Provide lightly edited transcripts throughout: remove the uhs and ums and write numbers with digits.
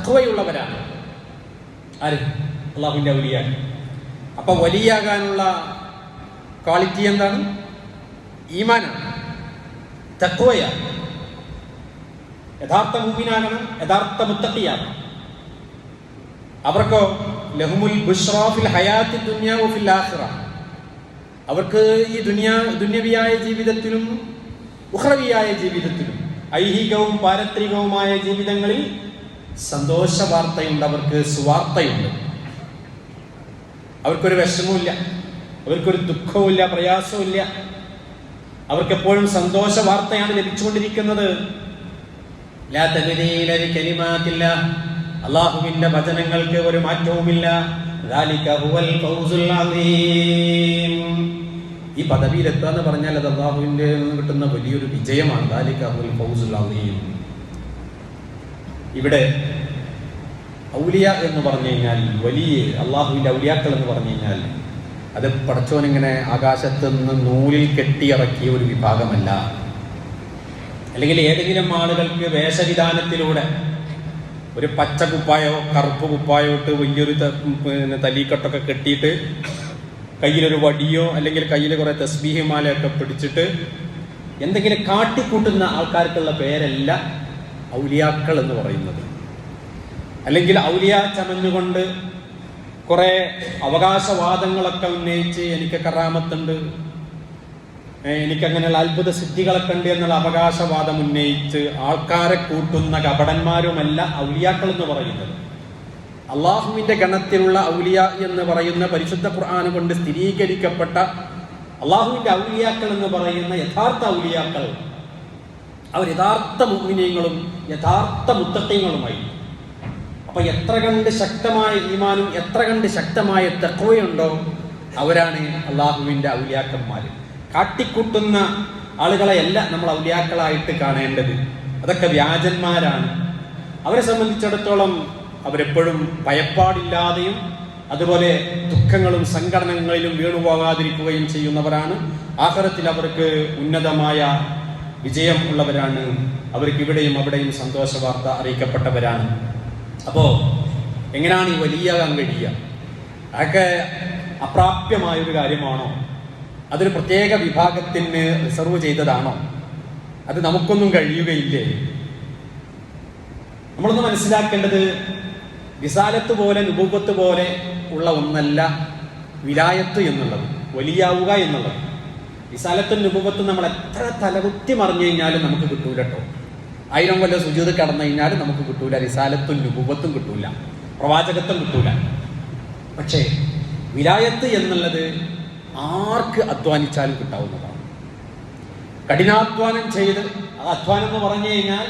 തഖ്വയുള്ളവരാണ്. ആര്? അള്ളാഹുവിൻ്റെ ഔലിയ. അപ്പൊ വലിയാകാനുള്ള ക്വാളിറ്റി എന്താണ്? ഈമാനാണ്, തഖ്വയാണ്. യഥാർത്ഥ മുഅ്മിനാകണം, യഥാർത്ഥ മുത്തഖിയാകണം. അവർക്കോ ലഹുമുൽ ബുശ്റാ ഫിൽ ഹയാത്തി ദുനിയ വഫിൽ ആഖിറ, അവർക്ക് ഈ ദുന്യവിയായ ജീവിതത്തിലും ഉഖ്റവിയായ ജീവിതത്തിലും ഐഹികവും പാരത്രികവുമായ ജീവിതങ്ങളിൽ സന്തോഷ വാർത്തയുണ്ട്, അവർക്ക് സുവാർത്തയുണ്ട്. അവർക്കൊരു വിഷമവുമില്ല, അവർക്കൊരു ദുഃഖവുമില്ല, പ്രയാസവുമില്ല. അവർക്കെപ്പോഴും സന്തോഷ വാർത്തയാണ് ലഭിച്ചുകൊണ്ടിരിക്കുന്നത്. ലാ തബ്ദീല ലികലിമാത്തില്ലാഹ്, അല്ലാഹുവിന്റെ വചനങ്ങൾക്ക് ഒരു മാറ്റവുമില്ല. ദാലിക ഹുവൽ ഫൗസുൽ അസീം. ഈ പദവിയിലെത്തുക എന്ന് പറഞ്ഞാൽ അത് അല്ലാഹുവിന്റെ നിന്ന് കിട്ടുന്ന വലിയൊരു വിജയമാണ്. ദാലിക ഹുവൽ ഫൗസുൽ അസീം. ഇവിടെ ഔലിയ എന്ന് പറഞ്ഞു കഴിഞ്ഞാൽ, വലിയ അള്ളാഹുവിന്റെ ഔലിയാക്കൾ എന്ന് പറഞ്ഞു കഴിഞ്ഞാൽ അത് പടച്ചോനിങ്ങനെ ആകാശത്ത് നിന്ന് നൂലിൽ കെട്ടിയിറക്കിയ ഒരു വിഭാഗമല്ല. അല്ലെങ്കിൽ ഏതെങ്കിലും ആളുകൾക്ക് വേഷവിധാനത്തിലൂടെ ഒരു പച്ച കുപ്പായോ കറുപ്പ് കുപ്പായോ ഇട്ട് വലിയൊരു തലീക്കെട്ടൊക്കെ കെട്ടിയിട്ട് കയ്യിലൊരു വടിയോ അല്ലെങ്കിൽ കയ്യിൽ കുറെ തസ്ബീഹിമാലയൊക്കെ പിടിച്ചിട്ട് എന്തെങ്കിലും കാട്ടിക്കൂട്ടുന്ന ആൾക്കാർക്കുള്ള പേരല്ല ഔലിയാക്കൾ എന്ന് പറയുന്നത്. അല്ലെങ്കിൽ ഔലിയ ചമഞ്ഞുകൊണ്ട് കുറെ അവകാശവാദങ്ങളൊക്കെ ഉന്നയിച്ച് എനിക്ക് കറാമത്തുണ്ട്, എനിക്കങ്ങനെയുള്ള അത്ഭുത സിദ്ധികളൊക്കെ ഉണ്ട് എന്നുള്ള അവകാശവാദം ഉന്നയിച്ച് ആൾക്കാരെ കൂട്ടുന്ന കപടന്മാരുമല്ല ഔലിയാക്കൾ എന്ന് പറയുന്നത്. അള്ളാഹുവിന്റെ ഗണത്തിലുള്ള ഔലിയ എന്ന് പറയുന്ന പരിശുദ്ധ ഖുർആൻ കൊണ്ട് സ്ഥിരീകരിക്കപ്പെട്ട അള്ളാഹുവിന്റെ ഔലിയാക്കൾ എന്ന് പറയുന്ന യഥാർത്ഥ ഔലിയാക്കൾ അവർ യഥാർത്ഥ മുഅ്മിനീങ്ങളും യഥാർത്ഥ മുത്തഖീങ്ങളുമായി. അപ്പൊ എത്ര കണ്ട് ശക്തമായ ഈമാനും എത്ര കണ്ട് ശക്തമായ തഖ്വയുണ്ടോ അവരാണ് അള്ളാഹുവിന്റെ ഔലിയാക്കന്മാർ. കാട്ടിക്കൂട്ടുന്ന ആളുകളെയല്ല നമ്മൾ ഔലിയാക്കളായിട്ട് കാണേണ്ടത്. അതൊക്കെ വ്യാജന്മാരാണ്. അവരെ സംബന്ധിച്ചിടത്തോളം അവരെപ്പോഴും ഭയപ്പാടില്ലാതെയും അതുപോലെ ദുഃഖങ്ങളും സങ്കടങ്ങളിലും വീണുപോകാതിരിക്കുകയും ചെയ്യുന്നവരാണ്. ആഖിറത്തിൽ അവർക്ക് ഉന്നതമായ വിജയം ഉള്ളവരാണ്. അവർക്ക് ഇവിടെയും അവിടെയും സന്തോഷ വാർത്ത അറിയിക്കപ്പെട്ടവരാണ്. അപ്പോ എങ്ങനെയാണ് ഈ വലിയാകാൻ കഴിയുക? അതൊക്കെ അപ്രാപ്യമായൊരു കാര്യമാണോ? അതൊരു പ്രത്യേക വിഭാഗത്തിന് റിസർവ് ചെയ്തതാണോ? അത് നമുക്കൊന്നും കഴിയുകയില്ലേ? നമ്മളൊന്ന് മനസ്സിലാക്കേണ്ടത് റിസാലത്ത് പോലെ നുബുവത്ത് പോലെ ഉള്ള ഒന്നല്ല വിലായത്ത് എന്നുള്ളത്, വലിയാവുക എന്നുള്ളത്. റിസാലത്തും നുബുവത്തും നമ്മൾ എത്ര തലകുത്തി മറിഞ്ഞു കഴിഞ്ഞാലും നമുക്ക് കിട്ടൂല കേട്ടോ. 1000 കൊല്ലം സുജൂദ് കടന്നു കഴിഞ്ഞാലും നമുക്ക് കിട്ടൂല. റിസാലത്തും നുബുവത്തും കിട്ടൂല, പ്രവാചകത്വം കിട്ടൂല. പക്ഷേ വിലായത്ത് എന്നുള്ളത് ആർക്ക് അധ്വാനിച്ചാലും കിട്ടാവുന്നതാണ്. കഠിനാധ്വാനം ചെയ്ത്, ആ അധ്വാനം എന്ന് പറഞ്ഞു കഴിഞ്ഞാൽ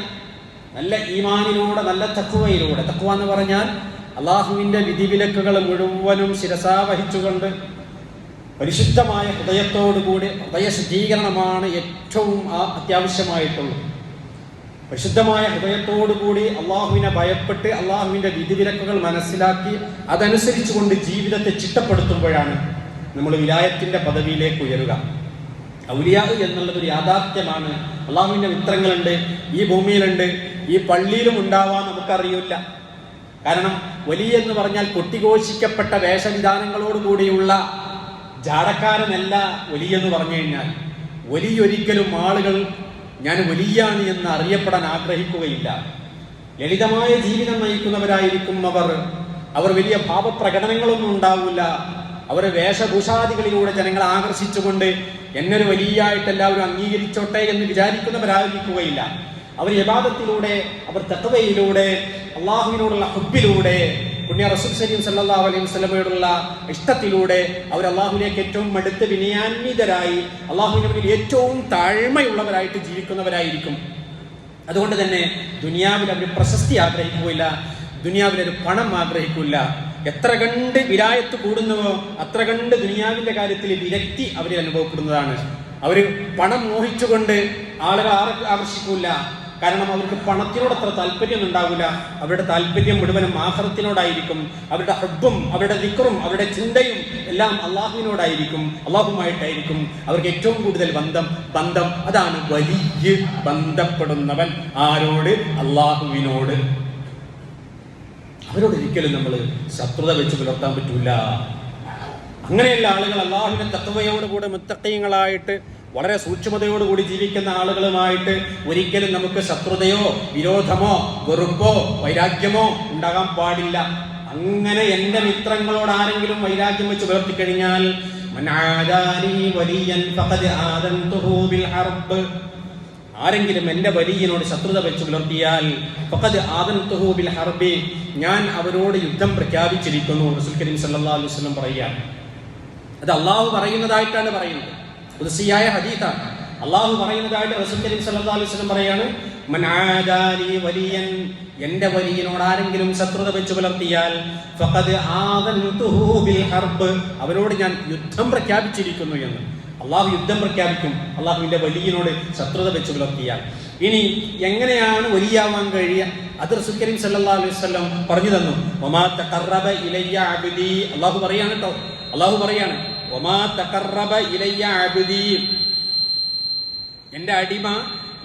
നല്ല ഈമാനിലൂടെ, നല്ല തഖ്വയിലൂടെ. തഖ്വ എന്ന് പറഞ്ഞാൽ അള്ളാഹുവിന്റെ വിധിവിലക്കുകൾ മുഴുവനും ശിരസാ വഹിച്ചുകൊണ്ട് പരിശുദ്ധമായ ഹൃദയത്തോടുകൂടി, ഹൃദയ ശുദ്ധീകരണമാണ് ഏറ്റവും അത്യാവശ്യമായിട്ടുള്ളത്. പരിശുദ്ധമായ ഹൃദയത്തോടുകൂടി അള്ളാഹുവിനെ ഭയപ്പെട്ട് അള്ളാഹുവിന്റെ വിധിവിലക്കുകൾ മനസ്സിലാക്കി അതനുസരിച്ചുകൊണ്ട് ജീവിതത്തെ ചിട്ടപ്പെടുത്തുമ്പോഴാണ് നമ്മൾ വിലായത്തിന്റെ പദവിയിലേക്ക് ഉയരുക. ഔലിയാ എന്നുള്ളത് ഒരു യാഥാർത്ഥ്യമാണ്. അള്ളാഹുവിന്റെ മിത്രങ്ങളുണ്ട്, ഈ ഭൂമിയിലുണ്ട്, ഈ പള്ളിയിലും ഉണ്ടാവാൻ നമുക്കറിയില്ല. കാരണം വലിയ എന്ന് പറഞ്ഞാൽ കൊട്ടിഘോഷിക്കപ്പെട്ട വേഷവിധാനങ്ങളോടുകൂടിയുള്ള ജാടക്കാരനല്ല വലിയെന്ന് പറഞ്ഞു കഴിഞ്ഞാൽ. വലിയൊരിക്കലും ആളുകൾ ഞാൻ വലിയാണ് എന്ന് അറിയപ്പെടാൻ ആഗ്രഹിക്കുകയില്ല. ലളിതമായ ജീവിതം നയിക്കുന്നവരായിരിക്കും അവർ വലിയ ഭാവപ്രകടനങ്ങളൊന്നും ഉണ്ടാവില്ല. അവർ വേഷഭൂഷാദികളിലൂടെ ജനങ്ങളെ ആകർഷിച്ചുകൊണ്ട് എന്നൊരു വലിയായിട്ട് എല്ലാവരും അംഗീകരിച്ചോട്ടെ എന്ന് വിചാരിക്കുന്നവരായിരിക്കുകയില്ല. അവർ ഇബാദത്തിലൂടെ, അവർ തഖ്വയിലൂടെ, അള്ളാഹുവിനോടുള്ള ഹുബ്ബിലൂടെ, പുണ്യ റസൂൽ സല്ലല്ലാഹു അലൈഹി വസല്ലമയോടുള്ള ഇഷ്ടത്തിലൂടെ അവർ അള്ളാഹുവിലേക്ക് ഏറ്റവും അടുത്ത് വിനയാന്വിതരായി അള്ളാഹുവിന്റെ മുന്നിൽ ഏറ്റവും താഴ്മയുള്ളവരായിട്ട് ജീവിക്കുന്നവരായിരിക്കും. അതുകൊണ്ട് തന്നെ ദുനിയാവിൽ അവർ പ്രശസ്തി ആഗ്രഹിക്കുകയില്ല, ദുനിയാവിലൊരു പണം ആഗ്രഹിക്കില്ല. എത്ര കണ്ട് വിലായത്ത് കൂടുന്നുവോ അത്ര കണ്ട് ദുനിയാവിന്റെ കാര്യത്തിൽ വിരക്തി അവരിൽ അനുഭവപ്പെടുന്നതാണ്. അവർ പണം മോഹിച്ചുകൊണ്ട് ആളുകൾ ആകർഷിക്കില്ല. കാരണം അവർക്ക് പണത്തിനോട് അത്ര താല്പര്യം ഉണ്ടാവില്ല. അവരുടെ താല്പര്യം മുഴുവനും ആഖിറത്തിനോടായിരിക്കും. അവരുടെ ഹബ്ബും അവരുടെ ദിക്റും അവരുടെ ചിന്തയും എല്ലാം അള്ളാഹുവിനോടായിരിക്കും, അള്ളാഹുമായിട്ടായിരിക്കും. അവർക്ക് ഏറ്റവും കൂടുതൽ ബന്ധം അതാണ് വലിയ ബന്ധപ്പെടുന്നവൻ. ആരോട്? അള്ളാഹുവിനോട്. അവരോട് ഒരിക്കലും നമ്മൾ ശത്രുത വെച്ച് പുലർത്താൻ പറ്റൂല. അങ്ങനെയുള്ള ആളുകൾ അല്ലാഹുവിന്റെ തഖ്വയോടുകൂടെ മുത്തഖീങ്ങളായിട്ട് വളരെ സൂക്ഷ്മതയോടുകൂടി ജീവിക്കുന്ന ആളുകളുമായിട്ട് ഒരിക്കലും നമുക്ക് ശത്രുതയോ വിരോധമോ വെറുപ്പോ വൈരാഗ്യമോ ഉണ്ടാകാൻ പാടില്ല. അങ്ങനെ എൻ്റെ മിത്രങ്ങളോട് ആരെങ്കിലും വൈരാഗ്യം വെച്ച് പുലർത്തിക്കഴിഞ്ഞാൽ ആരെങ്കിലും എൻ്റെ വലിയനോട് ശത്രുത വെച്ച് പുലർത്തിയാൽ ഫഖദ് ആദൻതുഹു ബിൽ ഹർബി, ഞാൻ അവരോട് യുദ്ധം പ്രഖ്യാപിച്ചിരിക്കുന്നു. റസൂൽ കരീം സല്ലല്ലാഹു അലൈഹി വസല്ലം പറയുകയാണ്. അത് അള്ളാഹു പറയുന്നതായിട്ടാണ് പറയുന്നത്. ഖുദ്സിയായ ഹദീസാണ്. അള്ളാഹു പറയുന്നതായിട്ട് റസൂൽ കരീം സല്ലല്ലാഹു അലൈഹി വസല്ലം പറയാണ്, മൻ ആദാലി വലിയൻ, എൻ്റെ വലിയനോട് ആരെങ്കിലും ശത്രുത വെച്ച് പുലർത്തിയാൽ ഫഖദ് ആദൻതുഹു ബിൽ ഹർബ്, അവരോട് ഞാൻ യുദ്ധം പ്രഖ്യാപിച്ചിരിക്കുന്നു എന്ന്. അള്ളാഹു യുദ്ധം പ്രഖ്യാപിക്കും അള്ളാഹുവിന്റെ വലിയനോട് ശത്രുത വെച്ച് പുലർത്തിയാൽ. ഇനി എങ്ങനെയാണ് വലിയാവാൻ കഴിയുക? അത് റസൂൽ കരീം സല്ലല്ലാഹു അലൈഹി വസല്ലം പറഞ്ഞു തന്നു. വമാ തഖറബ ഇലയ്യ അബ്ദി, അള്ളാഹു പറയാണ് കേട്ടോ, അള്ളാഹു പറയാണ് വമാ തഖറബ ഇലയ്യ അബ്ദി, എൻ്റെ അടിമ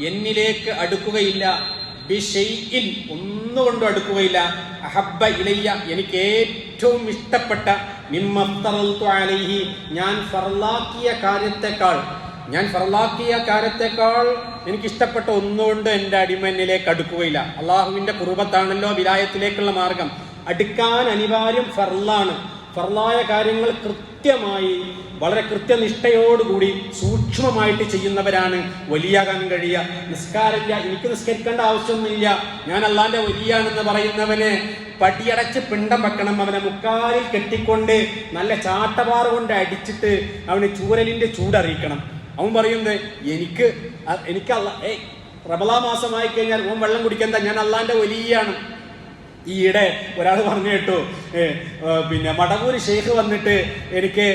എന്നിലേക്ക് അടുക്കുകയില്ല, ബിശൈഇൻ, ഒന്നുകൊണ്ടും അടുക്കുകയില്ല, അഹബ്ബ ഇലയ്യ, എനിക്ക് ഏറ്റവും ഇഷ്ടപ്പെട്ട, മിമ്മ ഫറൽതു അലൈഹി, ഞാൻ ഫർലാക്കിയ കാര്യത്തെക്കാൾ എനിക്കിഷ്ടപ്പെട്ട ഒന്നുകൊണ്ട് എൻ്റെ അടിമ എന്നിലേക്ക് അടുക്കുകയില്ല. അള്ളാഹുവിന്റെ ഖുർബത്താണല്ലോ വിലായത്തിലേക്കുള്ള മാർഗം. അടുക്കാൻ അനിവാര്യം ഫർലാണ്. ഫർലായ കാര്യങ്ങൾ കൃത്യമായി വളരെ കൃത്യനിഷ്ഠയോടുകൂടി സൂക്ഷ്മമായിട്ട് ചെയ്യുന്നവരാണ് വലിയാകാൻ കഴിയുക. നിസ്കാരമില്ല, എനിക്ക് നിസ്കരിക്കേണ്ട ആവശ്യമൊന്നുമില്ല, ഞാൻ അള്ളാന്റെ വലിയാണെന്ന് പറയുന്നവന് പടിയടച്ച് പിണ്ടം വെക്കണം. അവനെ മുക്കാലിൽ കെട്ടിക്കൊണ്ട് നല്ല ചാട്ടപാറ കൊണ്ട് അടിച്ചിട്ട് അവന് ചൂരലിന്റെ ചൂടറിയിക്കണം. അവൻ പറയുന്നത് എനിക്ക് റമളാൻ മാസമായി കഴിഞ്ഞാൽ ഓൻ വെള്ളം കുടിക്കണ്ട, ഞാൻ അള്ളാന്റെ വലിയാണ്. ഈയിടെ ഒരാൾ പറഞ്ഞു കേട്ടു, മടവൂര് ഷെയ്ഖ് വന്നിട്ട് എനിക്ക്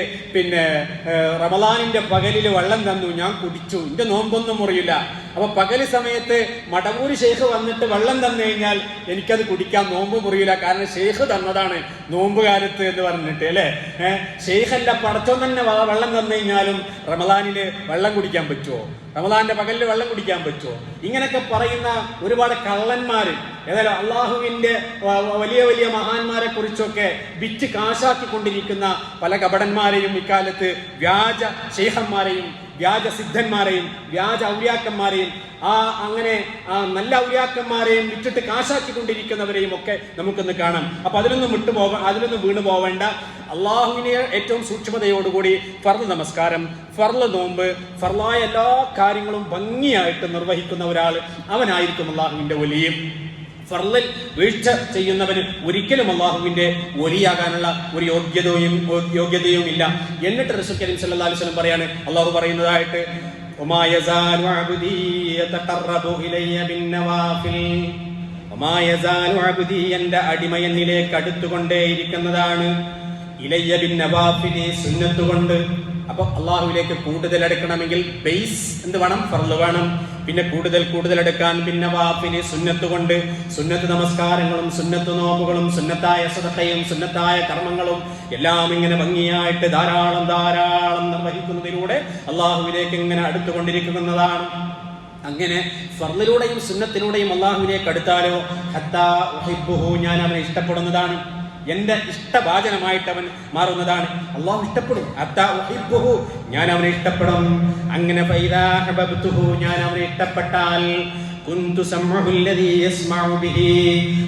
റമളാനിന്റെ പകലിൽ വെള്ളം തന്നു, ഞാൻ കുടിച്ചു, എന്റെ നോമ്പൊന്നും മുറിയില്ല. അപ്പൊ പകല് സമയത്ത് മടവൂര് ഷെയ്ഖ് വന്നിട്ട് വെള്ളം തന്നു കഴിഞ്ഞാൽ എനിക്കത് കുടിക്കാൻ നോമ്പ് മുറിയില്ല, കാരണം ഷെയ്ഖ് തന്നതാണ് നോമ്പ് കാലത്ത് എന്ന് പറഞ്ഞിട്ട്, അല്ലെ? ഷെയ്ഖല്ല, പടച്ചോൻ തന്നെ വെള്ളം തന്നു കഴിഞ്ഞാലും റമളാനില് വെള്ളം കുടിക്കാൻ പറ്റുമോ? റമളാന്റെ പകലിൽ വെള്ളം കുടിക്കാൻ പറ്റുമോ? ഇങ്ങനെയൊക്കെ പറയുന്ന ഒരുപാട് കള്ളന്മാര്, ഏതായാലും അള്ളാഹുവിന്റെ വലിയ വലിയ മഹാന്മാരെ കുറിച്ചൊക്കെ വിറ്റ് കാശാക്കിക്കൊണ്ടിരിക്കുന്ന പല കപടന്മാരെയും ഇക്കാലത്ത് വ്യാജ ശൈഖന്മാരെയും വ്യാജ സിദ്ധന്മാരെയും വ്യാജ ഔലിയാക്കന്മാരെയും അങ്ങനെ നല്ല ഔലിയാക്കന്മാരെയും വിറ്റിട്ട് കാശാക്കിക്കൊണ്ടിരിക്കുന്നവരെയും ഒക്കെ നമുക്കൊന്ന് കാണാം. അപ്പൊ അതിലൊന്നും വീണു പോവേണ്ട. അള്ളാഹുവിനെ ഏറ്റവും സൂക്ഷ്മതയോടുകൂടി ഫർള് നമസ്കാരം, ഫർള് നോമ്പ്, ഫർളായ എല്ലാ കാര്യങ്ങളും ഭംഗിയായിട്ട് നിർവഹിക്കുന്ന ഒരാൾ, അവനായിരിക്കും അള്ളാഹുവിന്റെ വലിയ. ഫർളിൽ വീഴ്ച ചെയ്യുന്നവന് ഒരിക്കലും അള്ളാഹുവിന്റെ വലിയാകാനുള്ള ഒരു യോഗ്യതയും ഇല്ല. എന്നിട്ട് റസൂൽ കരീം സല്ലല്ലാഹു അലൈഹി വസല്ലം പറയാണ്, അള്ളാഹു പറയുന്നതായിട്ട്, വമാ യസാലു അബ്ദി യതഖറബു ഇലയ്യ ബിന്നവാഫിൽ, വമാ യസാലു അബ്ദി, എൻ്റെ അടിമ എന്നിലേക്ക് അടുത്തുകൊണ്ടേയിരിക്കുന്നതാണ്, ഇലയ്യ ബിന്നവാഫിൽ, സുന്നത്ത് കൊണ്ട്. അപ്പൊ അള്ളാഹുവിലേക്ക് കൂടുതൽ അടുക്കണമെങ്കിൽ ബേസ് എന്ത് വേണം? ഫർള് വേണം. പിന്നെ കൂടുതൽ അടുക്കാൻ പിന്നെ വാഫിന് സുന്നത്ത് കൊണ്ട്, സുന്നത്ത് നമസ്കാരങ്ങളും സുന്നത്ത് നോമ്പുകളും സുന്നത്തായ സദഖയും സുന്നത്തായ കർമ്മങ്ങളും എല്ലാം ഇങ്ങനെ ഭംഗിയായിട്ട് ധാരാളം നിർവഹിക്കുന്നതിലൂടെ അള്ളാഹുവിലേക്ക് ഇങ്ങനെ അടുത്തുകൊണ്ടിരിക്കുന്നതാണ്. അങ്ങനെ ഫർളിലൂടെയും സുന്നത്തിലൂടെയും അള്ളാഹുവിലേക്ക് അടുത്താലോ ഹത്താ ഉഹിബ്ബുഹു, ഞാൻ അവനെ ഇഷ്ടപ്പെടുന്നതാണ്, എന്റെ ഇഷ്ടഭാജനമായിട്ട് അവൻ മാറുന്നതാണ്. അള്ളാഹു ഇഷ്ടപ്പെടും. അത്താ ഉഹിബ്ബുഹു, ഞാൻ അവനെ ഇഷ്ടപ്പെടും. അങ്ങനെ ഫൈദാ ഹബബ്തുഹു, ഞാൻ അവനെ ഇഷ്ടപ്പെട്ടാൽ കുന്തു സമഉഹു അല്ലദീ യസ്മഉ ബിഹി,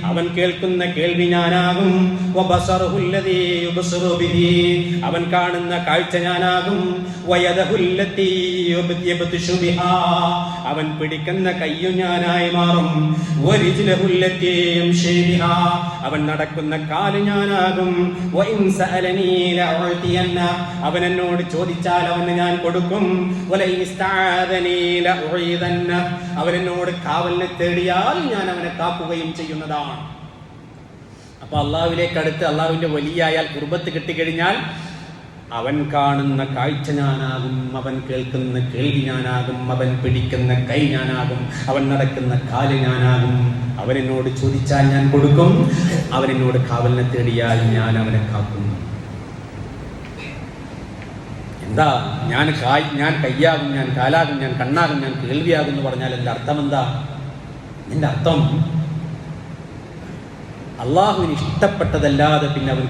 അവൻ കേൾക്കുന്ന കേൾവി ഞാനാകും. വബസറുഹു അല്ലദീ യുബ്സിറു ബിഹി, അവൻ കാണുന്ന കാഴ്ച ഞാനാകും. വയദഹു അല്ലതീ യബ്തിശു ബിഹാ, അവൻ പിടിക്കുന്ന കയ്യും ഞാനായി മാറും. വരിജ്ലഹു അല്ലതീ യംശി ബിഹാ, അവൻ നടക്കുന്ന കാല് ഞാനാകും. വഇൻ സഅലനീ ലഉതിയന്ന, അവൻ എന്നോട് ചോദിച്ചാൽ അവന് ഞാൻ കൊടുക്കും. വലൈൻ ഇസ്തആദനീ ലഉഈദന്ന, അവൻ എന്നോട് കാവലിനെ തേടിയാൽ ഞാൻ അവനെ കാക്കുകയും ചെയ്യുന്നതാണ്. അപ്പൊ അള്ളാഹുവിലേക്ക് അടുത്ത് അള്ളാഹുവിന്റെ വലിയായാൽ കുർബത്ത് കിട്ടിക്കഴിഞ്ഞാൽ അവൻ കാണുന്ന കാഴ്ച ഞാനാകും, അവൻ കേൾക്കുന്ന കേൾവി ഞാനാകും, അവൻ പിടിക്കുന്ന കൈ ഞാനാകും, അവൻ നടക്കുന്ന കാല് ഞാനാകും. അവൻ എന്നോട് ചോദിച്ചാൽ ഞാൻ കൊടുക്കും, അവൻ എന്നോട് കാവലിനെ തേടിയാൽ ഞാൻ അവനെ കാക്കും. എന്താ ഞാൻ കയ്യാകും, ഞാൻ കാലാകും, ഞാൻ കണ്ണാകും, ഞാൻ കേൾവിയാകും എന്ന് പറഞ്ഞാൽ എൻ്റെ അർത്ഥം എന്താ? നിന്റെ അർത്ഥം അള്ളാഹുവിന് ഇഷ്ടപ്പെട്ടതല്ലാതെ പിന്നെ അവൻ